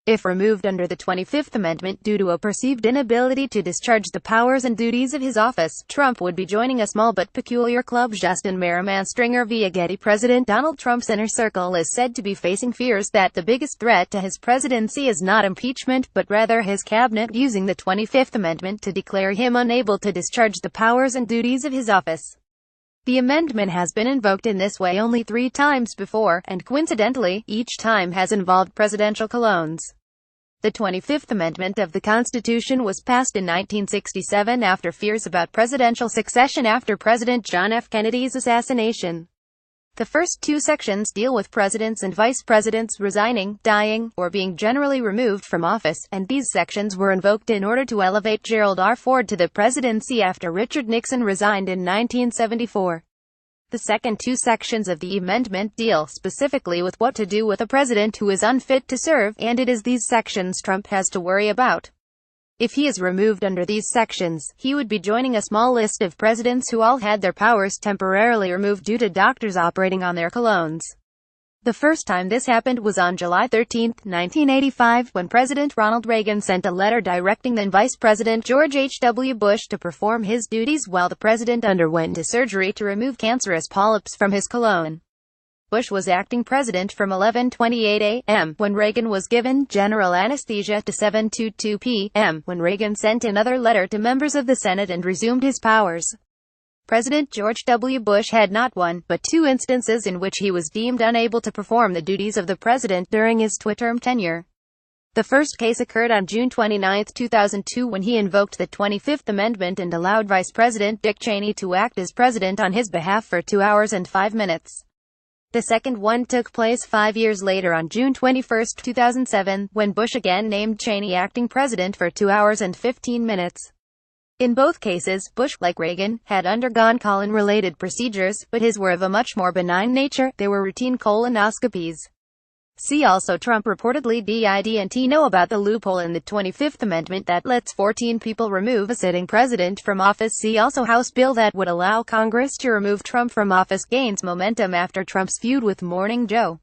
If removed under the 25th Amendment due to a perceived inability to discharge the powers and duties of his office, Trump would be joining a small but peculiar club. Justin Merriman Stringer via Getty. President Donald Trump's inner circle is said to be facing fears that the biggest threat to his presidency is not impeachment, but rather his cabinet using the 25th Amendment to declare him unable to discharge the powers and duties of his office. The amendment has been invoked in this way only 3 times before, and coincidentally, each time has involved presidential colognes. The 25th Amendment of the Constitution was passed in 1967 after fears about presidential succession after President John F. Kennedy's assassination. The first 2 sections deal with presidents and vice presidents resigning, dying, or being generally removed from office, and these sections were invoked in order to elevate Gerald R. Ford to the presidency after Richard Nixon resigned in 1974. The second 2 sections of the amendment deal specifically with what to do with a president who is unfit to serve, and it is these sections Trump has to worry about. If he is removed under these sections, he would be joining a small list of presidents who all had their powers temporarily removed due to doctors operating on their colognes. The first time this happened was on July 13, 1985, when President Ronald Reagan sent a letter directing then Vice President George H.W. Bush to perform his duties while the president underwent a surgery to remove cancerous polyps from his colon. Bush was acting president from 11:28 a.m. when Reagan was given general anesthesia to 7:22 p.m. when Reagan sent another letter to members of the Senate and resumed his powers. President George W. Bush had not 1, but 2 instances in which he was deemed unable to perform the duties of the president during his two-term tenure. The first case occurred on June 29, 2002 when he invoked the 25th Amendment and allowed Vice President Dick Cheney to act as president on his behalf for 2 hours and 5 minutes. The second one took place 5 years later on June 21, 2007, when Bush again named Cheney acting president for 2 hours and 15 minutes. In both cases, Bush, like Reagan, had undergone colon-related procedures, but his were of a much more benign nature. They were routine colonoscopies. See also Trump reportedly didn't know about the loophole in the 25th Amendment that lets 14 people remove a sitting president from office. See also House bill that would allow Congress to remove Trump from office gains momentum after Trump's feud with Morning Joe.